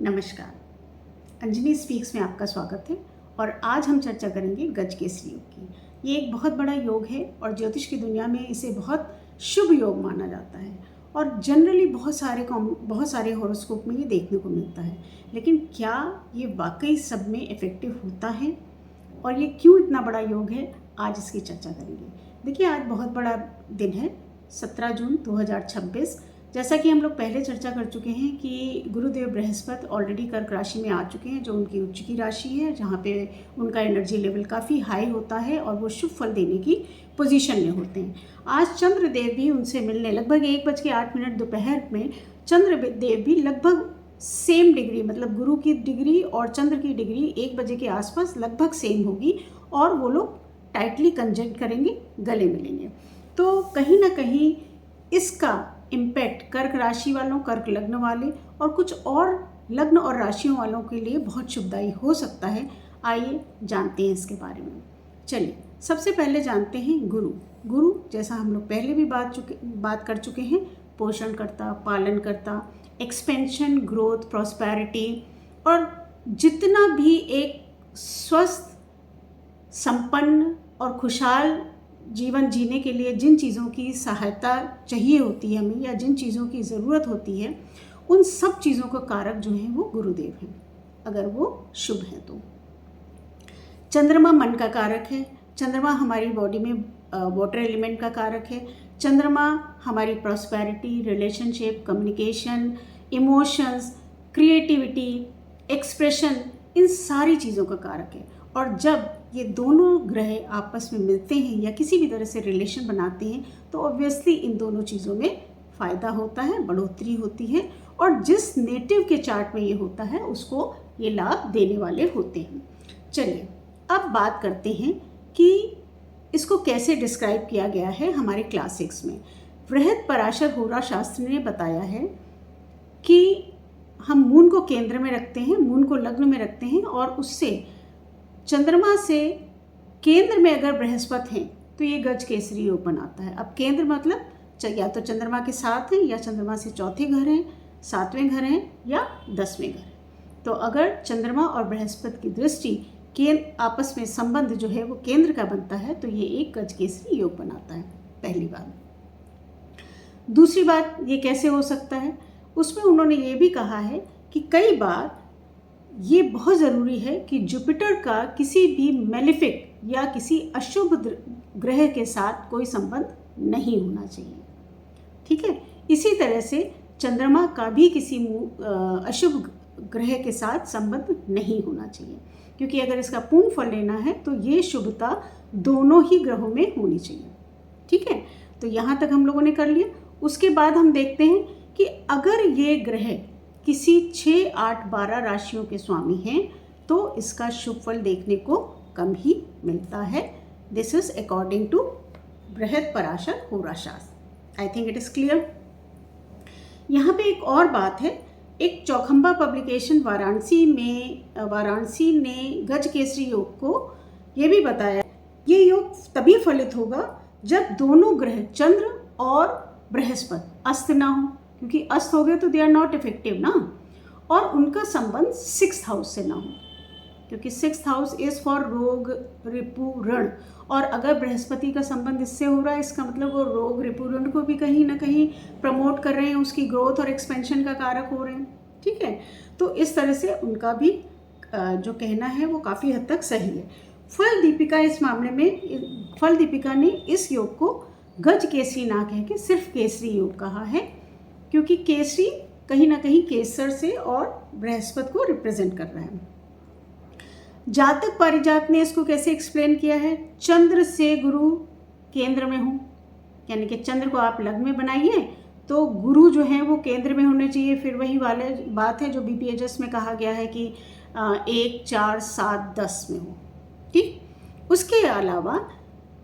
नमस्कार, अंजनी स्पीक्स में आपका स्वागत है। और आज हम चर्चा करेंगे गजकेसरी योग की। ये एक बहुत बड़ा योग है और ज्योतिष की दुनिया में इसे बहुत शुभ योग माना जाता है और जनरली बहुत सारे हॉरोस्कोप में ये देखने को मिलता है। लेकिन क्या ये वाकई सब में इफ़ेक्टिव होता है और ये क्यों इतना बड़ा योग है, आज इसकी चर्चा करेंगे। देखिए, आज बहुत बड़ा दिन है, 17 जून 2026। जैसा कि हम लोग पहले चर्चा कर चुके हैं कि गुरुदेव बृहस्पति ऑलरेडी कर्क राशि में आ चुके हैं, जो उनकी उच्च की राशि है, जहाँ पे उनका एनर्जी लेवल काफ़ी हाई होता है और वो शुभ फल देने की पोजीशन में होते हैं। आज चंद्रदेव भी उनसे मिलने लगभग 1:08 दोपहर में चंद्रदेव भी लगभग सेम डिग्री, मतलब गुरु की डिग्री और चंद्र की डिग्री 1 बजे के आसपास लगभग सेम होगी और वो लोग टाइटली कंजंक्ट करेंगे, गले मिलेंगे। तो कहीं ना कहीं इसका इम्पैक्ट कर्क राशि वालों, कर्क लग्न वाले और कुछ और लग्न और राशियों वालों के लिए बहुत शुभदायी हो सकता है। आइए जानते हैं इसके बारे में। चलिए, सबसे पहले जानते हैं गुरु। जैसा हम लोग पहले भी बात कर चुके हैं, पोषण करता, पालन करता, एक्सपेंशन, ग्रोथ, प्रॉस्पेरिटी और जितना भी एक स्वस्थ, संपन्न और खुशहाल जीवन जीने के लिए जिन चीज़ों की सहायता चाहिए होती है हमें, या जिन चीज़ों की ज़रूरत होती है, उन सब चीज़ों का कारक जो है वो गुरुदेव हैं, अगर वो शुभ हैं तो। चंद्रमा मन का कारक है। चंद्रमा हमारी बॉडी में वाटर एलिमेंट का कारक है। चंद्रमा हमारी prosperity, relationship, communication, emotions, creativity, expression, इन सारी चीज़ों का कारक है। और जब ये दोनों ग्रह आपस में मिलते हैं या किसी भी तरह से रिलेशन बनाते हैं तो ऑब्वियसली इन दोनों चीज़ों में फ़ायदा होता है, बढ़ोतरी होती है और जिस नेटिव के चार्ट में ये होता है उसको ये लाभ देने वाले होते हैं। चलिए, अब बात करते हैं कि इसको कैसे डिस्क्राइब किया गया है हमारे क्लासिक्स में। बृहद पराशर होरा शास्त्र ने बताया है कि हम मून को केंद्र में रखते हैं, मून को लग्न में रखते हैं और उससे चंद्रमा से केंद्र में अगर बृहस्पति हैं तो ये गजकेसरी योग बनाता है। अब केंद्र मतलब या तो चंद्रमा के साथ हैं या चंद्रमा से चौथे घर हैं, 7वें घर हैं या 10वें घर हैं। तो अगर चंद्रमा और बृहस्पति की दृष्टि आपस में संबंध जो है वो केंद्र का बनता है तो ये एक गजकेसरी योग बनाता है, पहली बात। दूसरी बात, ये कैसे हो सकता है, उसमें उन्होंने ये भी कहा है कि कई बार ये बहुत ज़रूरी है कि जुपिटर का किसी भी मेलेफिक या किसी अशुभ ग्रह के साथ कोई संबंध नहीं होना चाहिए। ठीक है, इसी तरह से चंद्रमा का भी किसी अशुभ ग्रह के साथ संबंध नहीं होना चाहिए, क्योंकि अगर इसका पूर्ण फल लेना है तो ये शुभता दोनों ही ग्रहों में होनी चाहिए। ठीक है, तो यहाँ तक हम लोगों ने कर लिया। उसके बाद हम देखते हैं कि अगर ये ग्रह किसी 6, 8, 12 राशियों के स्वामी हैं तो इसका शुभ फल देखने को कम ही मिलता है। दिस इज अकॉर्डिंग टू बृहद पराशर होरा शास्त्र। I think it is clear. यहाँ पे एक और बात है, एक चौखंबा पब्लिकेशन वाराणसी ने गजकेसरी योग को ये भी बताया, ये योग तभी फलित होगा जब दोनों ग्रह चंद्र और बृहस्पति अस्त ना हो, क्योंकि अस्त हो गए तो दे आर नॉट इफेक्टिव ना, और उनका संबंध 6th हाउस से ना हो, क्योंकि 6th हाउस इज फॉर रोग, रिपु, ऋण। और अगर बृहस्पति का संबंध इससे हो रहा है, इसका मतलब वो रोग, रिपु, ऋण को भी कहीं ना कहीं प्रमोट कर रहे हैं, उसकी ग्रोथ और एक्सपेंशन का कारक हो रहे हैं। ठीक है, तो इस तरह से उनका भी जो कहना है वो काफ़ी हद तक सही है। फल दीपिका इस मामले में, फल दीपिका ने इस योग को गज केसरी ना कह के सिर्फ केसरी योग कहा है, क्योंकि केसरी कहीं ना कहीं केसर से और बृहस्पति को रिप्रेजेंट कर रहा है। जातक पारिजात ने इसको कैसे एक्सप्लेन किया है, चंद्र से गुरु केंद्र में हो, यानी कि चंद्र को आप लग्न में बनाइए तो गुरु जो है वो केंद्र में होने चाहिए। फिर वही वाले बात है जो BPHS में कहा गया है कि 1, 4, 7, 10 में हो। ठीक, उसके अलावा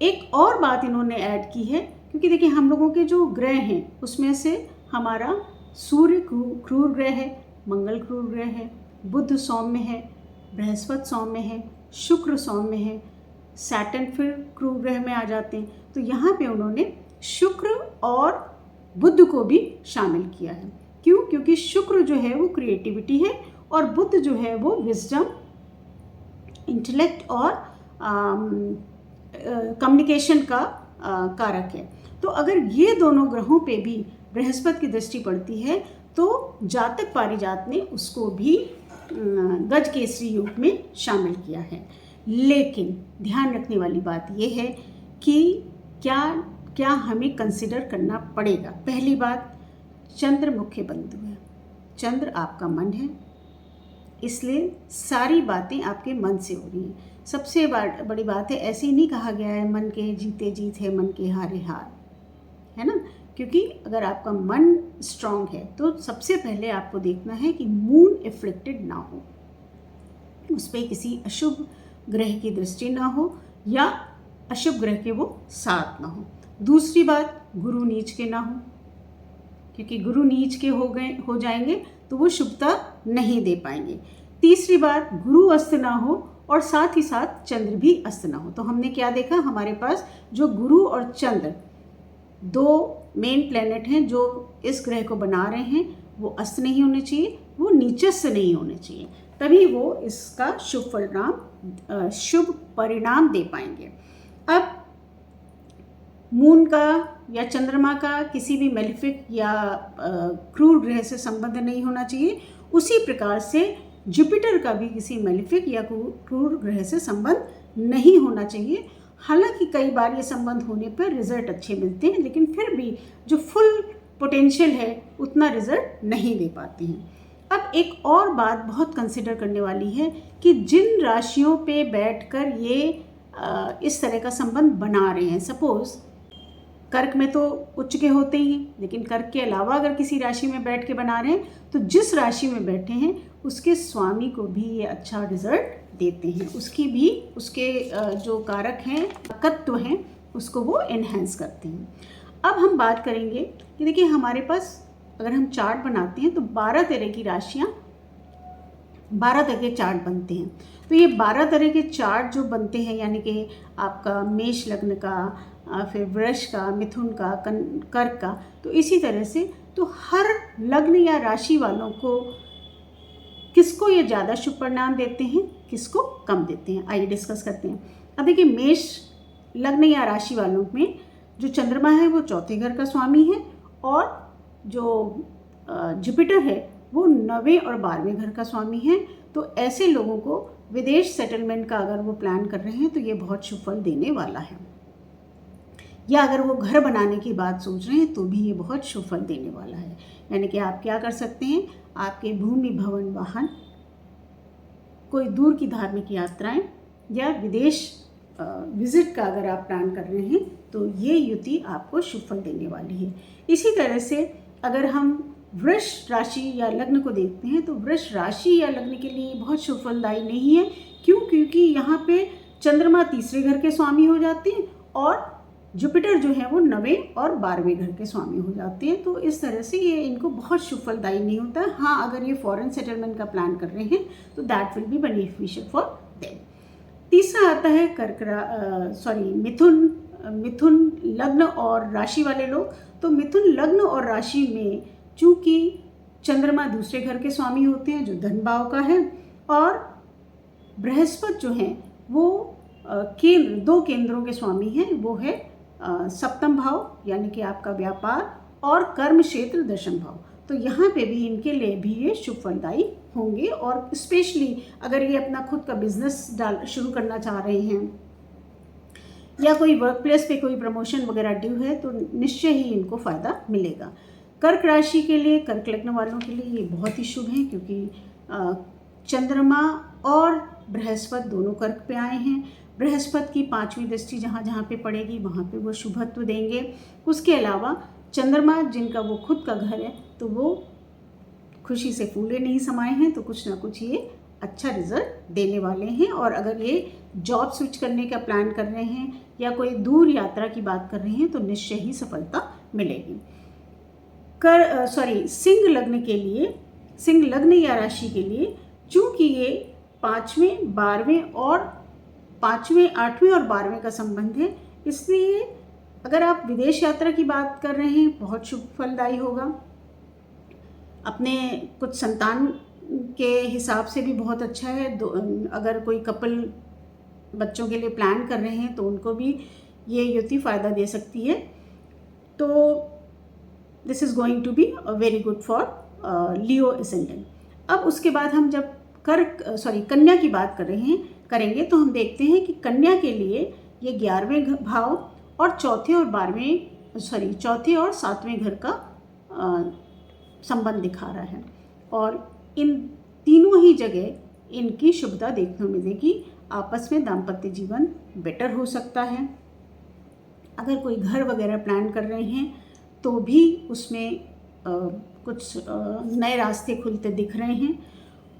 एक और बात इन्होंने ऐड की है, क्योंकि देखिए हम लोगों के जो ग्रह हैं उसमें से हमारा सूर्य क्रूर ग्रह है, मंगल क्रूर ग्रह है, बुध सौम्य है, बृहस्पति सौम्य है, शुक्र सौम्य है, सैटर्न फिर क्रूर ग्रह में आ जाते हैं। तो यहाँ पे उन्होंने शुक्र और बुध को भी शामिल किया है। क्यों? क्योंकि शुक्र जो है वो क्रिएटिविटी है और बुध जो है वो विजडम, इंटेलेक्ट और कम्युनिकेशन का कारक है। तो अगर ये दोनों ग्रहों पे भी बृहस्पति की दृष्टि पड़ती है तो जातक पारिजात ने उसको भी गज केसरी योग में शामिल किया है। लेकिन ध्यान रखने वाली बात यह है कि क्या हमें कंसिडर करना पड़ेगा। पहली बात, चंद्र मुख्य बंधु है, चंद्र आपका मन है, इसलिए सारी बातें आपके मन से हो रही हैं। सबसे बड़ी बात है, ऐसे ही नहीं कहा गया है मन के जीते जीत है मन के हारे हार, है ना। क्योंकि अगर आपका मन स्ट्रांग है तो सबसे पहले आपको देखना है कि मून एफ्लिक्टेड ना हो, उस पर किसी अशुभ ग्रह की दृष्टि ना हो या अशुभ ग्रह के वो साथ ना हो। दूसरी बात, गुरु नीच के ना हो, क्योंकि गुरु नीच के हो जाएंगे तो वो शुभता नहीं दे पाएंगे। तीसरी बात, गुरु अस्त ना हो और साथ ही साथ चंद्र भी अस्त ना हो। तो हमने क्या देखा, हमारे पास जो गुरु और चंद्र दो मेन प्लैनेट हैं जो इस ग्रह को बना रहे हैं, वो अस्त नहीं होने चाहिए, वो नीचस्थ नहीं होने चाहिए, तभी वो इसका शुभ परिणाम दे पाएंगे। अब मून का या चंद्रमा का किसी भी मेलिफिक या क्रूर ग्रह से संबंध नहीं होना चाहिए। उसी प्रकार से जुपिटर का भी किसी मेलिफिक या क्रूर ग्रह से संबंध नहीं होना चाहिए। हालांकि कई बार ये संबंध होने पर रिजल्ट अच्छे मिलते हैं, लेकिन फिर भी जो फुल पोटेंशियल है उतना रिजल्ट नहीं दे पाते हैं। अब एक और बात बहुत कंसिडर करने वाली है कि जिन राशियों पे बैठकर ये इस तरह का संबंध बना रहे हैं, सपोज कर्क में तो उच्च के होते ही हैं, लेकिन कर्क के अलावा अगर किसी राशि में बैठ के बना रहे हैं तो जिस राशि में बैठे हैं उसके स्वामी को भी ये अच्छा रिजल्ट देते हैं, उसके जो कारक हैं, तत्व हैं, उसको वो एनहेंस करते हैं। अब हम बात करेंगे कि देखिए हमारे पास अगर हम चार्ट बनाते हैं तो 12 तरह की राशियाँ, 12 तरह के चार्ट बनते हैं। तो ये 12 तरह के चार्ट जो बनते हैं, यानी कि आपका मेष लग्न का, फिर वृष का, मिथुन का, कर्क का, तो इसी तरह से तो हर लग्न या राशि वालों को किसको ये ज़्यादा शुभ परिणाम देते हैं, किसको कम देते हैं, आइए डिस्कस करते हैं। अब देखिए मेष लग्न या राशि वालों में जो चंद्रमा है वो चौथे घर का स्वामी है और जो जुपिटर है वो 9वें और 12वें घर का स्वामी है। तो ऐसे लोगों को विदेश सेटलमेंट का अगर वो प्लान कर रहे हैं तो ये बहुत शुभ फल देने वाला है, या अगर वो घर बनाने की बात सोच रहे हैं तो भी ये बहुत शुभ फल देने वाला है। यानी कि आप क्या कर सकते हैं, आपके भूमि, भवन, वाहन, कोई दूर की धार्मिक यात्राएं या विदेश विजिट का अगर आप प्लान कर रहे हैं तो ये युति आपको शुभ फल देने वाली है। इसी तरह से अगर हम वृष राशि या लग्न को देखते हैं तो वृष राशि या लग्न के लिए बहुत शुभ फलदायी नहीं है। क्यों? क्योंकि यहाँ पे चंद्रमा तीसरे घर के स्वामी हो जाते हैं और जुपिटर जो है वो 9वें और 12वें घर के स्वामी हो जाते हैं। तो इस तरह से ये इनको बहुत शुभ फलदायी नहीं होता है। हाँ, अगर ये फॉरेन सेटलमेंट का प्लान कर रहे हैं तो that will be beneficial for them. तीसरा आता है मिथुन लग्न और राशि वाले लोग। तो मिथुन लग्न और राशि में चूंकि चंद्रमा दूसरे घर के स्वामी होते हैं जो धन भाव का है, और बृहस्पति जो है वो दो केंद्रों के स्वामी हैं, वो है सप्तम भाव यानी कि आपका व्यापार और कर्म क्षेत्र दशम भाव। तो यहाँ पे भी इनके लिए भी ये शुभ फलदायी होंगे। और स्पेशली अगर ये अपना खुद का बिजनेस शुरू करना चाह रहे हैं या कोई वर्क प्लेस पे कोई प्रमोशन वगैरह ड्यू है तो निश्चय ही इनको फ़ायदा मिलेगा। कर्क राशि के लिए, कर्क लग्न वालों के लिए ये बहुत ही शुभ है, क्योंकि चंद्रमा और बृहस्पति दोनों कर्क पे आए हैं। बृहस्पति की 5वीं दृष्टि जहाँ जहाँ पे पड़ेगी वहाँ पे वो शुभत्व देंगे। उसके अलावा चंद्रमा जिनका वो खुद का घर है तो वो खुशी से फूले नहीं समाये हैं, तो कुछ ना कुछ ये अच्छा रिजल्ट देने वाले हैं। और अगर ये जॉब स्विच करने का प्लान कर रहे हैं या कोई दूर यात्रा की बात कर रहे हैं तो निश्चय ही सफलता मिलेगी। सिंह लग्न के लिए, सिंह लग्न या राशि के लिए चूँकि ये 5वें, 12वें और 5वें, 8वें और 12वें का संबंध है, इसलिए अगर आप विदेश यात्रा की बात कर रहे हैं बहुत शुभ फलदायी होगा। अपने कुछ संतान के हिसाब से भी बहुत अच्छा है। अगर कोई कपल बच्चों के लिए प्लान कर रहे हैं तो उनको भी ये युति फ़ायदा दे सकती है। तो this is going to be very good for Leo ascendant. अब उसके बाद हम जब कन्या की बात करेंगे तो हम देखते हैं कि कन्या के लिए ये 11वें भाव और चौथे और 7वें घर का संबंध दिखा रहा है, और इन तीनों ही जगह इनकी शुभता देखने को मिलेगी। आपस में दाम्पत्य जीवन बेटर हो सकता है। अगर कोई घर वगैरह प्लान कर रहे हैं तो भी उसमें कुछ नए रास्ते खुलते दिख रहे हैं,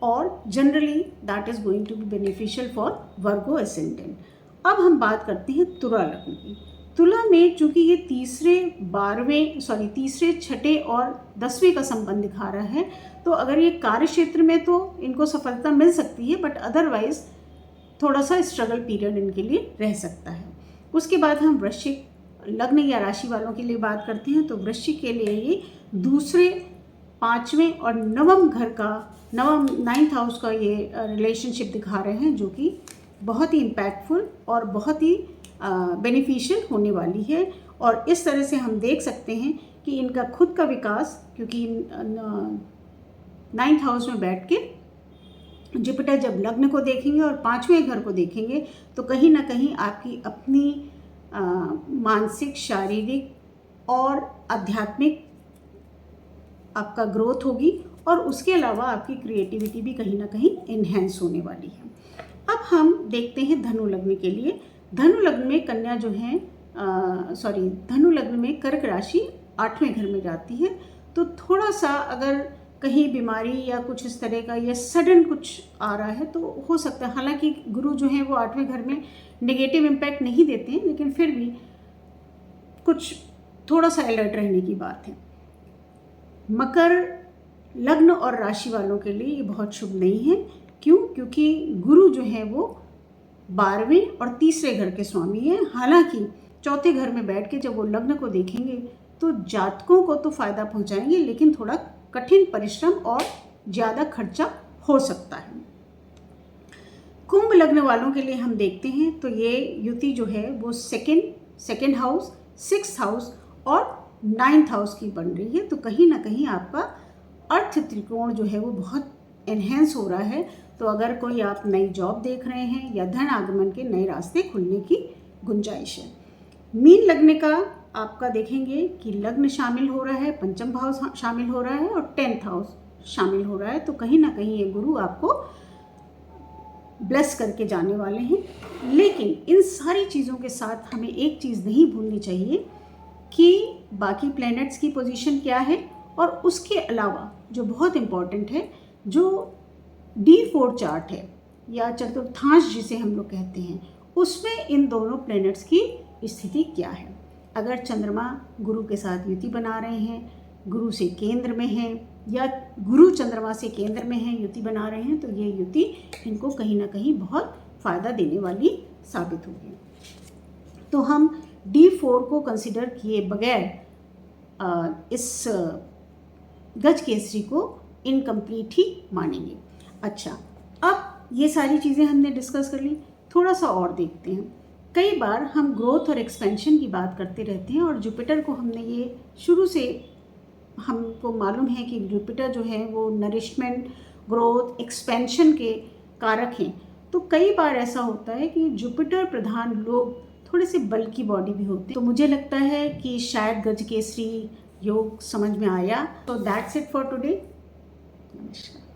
और generally that is going to be beneficial for Virgo ascendant. अब हम बात करते हैं तुला लग्न की। तुला में चूँकि ये तीसरे, 6ठे और 10वें का संबंध दिखा रहा है, तो अगर ये कार्य क्षेत्र में तो इनको सफलता मिल सकती है, बट अदरवाइज थोड़ा सा स्ट्रगल पीरियड इनके लिए रह सकता है। उसके बाद हम वृश्चिक लग्न या राशि वालों के लिए बात करते हैं। तो वृश्चिक के लिए ये दूसरे, 5वें और 9वें घर का 9th हाउस का ये रिलेशनशिप दिखा रहे हैं, जो कि बहुत ही इम्पैक्टफुल और बहुत ही बेनिफिशियल होने वाली है। और इस तरह से हम देख सकते हैं कि इनका खुद का विकास, क्योंकि 9th हाउस में बैठ के जुपिटर जब लग्न को देखेंगे और 5वें घर को देखेंगे तो कहीं ना कहीं आपकी अपनी मानसिक, शारीरिक और आध्यात्मिक आपका ग्रोथ होगी, और उसके अलावा आपकी क्रिएटिविटी भी कहीं ना कहीं इन्हेंस होने वाली है। अब हम देखते हैं धनु लग्न के लिए। धनु लग्न में कन्या जो है धनु लग्न में कर्क राशि 8वें घर में जाती है। तो थोड़ा सा अगर कहीं बीमारी या कुछ इस तरह का या सडन कुछ आ रहा है तो हो सकता है, हालांकि गुरु जो है वो 8वें घर में नेगेटिव इम्पैक्ट नहीं देते हैं, लेकिन फिर भी कुछ थोड़ा सा अलर्ट रहने की बात है। मकर लग्न और राशि वालों के लिए ये बहुत शुभ नहीं है। क्यों? क्योंकि गुरु जो है वो 12वें और तीसरे घर के स्वामी हैं। हालांकि चौथे घर में बैठ के जब वो लग्न को देखेंगे तो जातकों को तो फायदा पहुंचाएंगे, लेकिन थोड़ा कठिन परिश्रम और ज़्यादा खर्चा हो सकता है। कुंभ लग्न वालों के लिए हम देखते हैं तो ये युति जो है वो सेकेंड हाउस, 6th हाउस और 9th हाउस की बन रही है। तो कहीं ना कहीं आपका अर्थ त्रिकोण जो है वो बहुत एनहेंस हो रहा है। तो अगर कोई आप नई जॉब देख रहे हैं या धन आगमन के नए रास्ते खुलने की गुंजाइश है। मीन लग्न का आपका देखेंगे कि लग्न शामिल हो रहा है, 5th भाव शामिल हो रहा है और 10th हाउस शामिल हो रहा है। तो कहीं ना कहीं ये गुरु आपको ब्लेस करके जाने वाले हैं। लेकिन इन सारी चीज़ों के साथ हमें एक चीज़ नहीं भूलनी चाहिए कि बाकी प्लैनेट्स की पोजीशन क्या है, और उसके अलावा जो बहुत इम्पॉर्टेंट है, जो D4 चार्ट है या चतुर्थांश जिसे हम लोग कहते हैं, उसमें इन दोनों प्लैनेट्स की स्थिति क्या है। अगर चंद्रमा गुरु के साथ युति बना रहे हैं, गुरु से केंद्र में हैं, या गुरु चंद्रमा से केंद्र में हैं, युति बना रहे हैं, तो ये युति इनको कहीं ना कहीं बहुत फ़ायदा देने वाली साबित होगी। तो हम D4 को कंसिडर किए बगैर इस गज केसरी को इनकम्प्लीट ही मानेंगे। अच्छा, अब ये सारी चीज़ें हमने डिस्कस कर ली, थोड़ा सा और देखते हैं। कई बार हम ग्रोथ और एक्सपेंशन की बात करते रहते हैं, और जुपिटर को हमने ये शुरू से हमको मालूम है कि जुपिटर जो है वो नरिशमेंट, ग्रोथ, एक्सपेंशन के कारक हैं। तो कई बार ऐसा होता है कि जुपिटर प्रधान लोग थोड़े से बल्की बॉडी भी होते हैं। तो मुझे लगता है कि शायद गज केसरी योग समझ में आया। तो दैट्स इट फॉर टुडे। नमस्कार।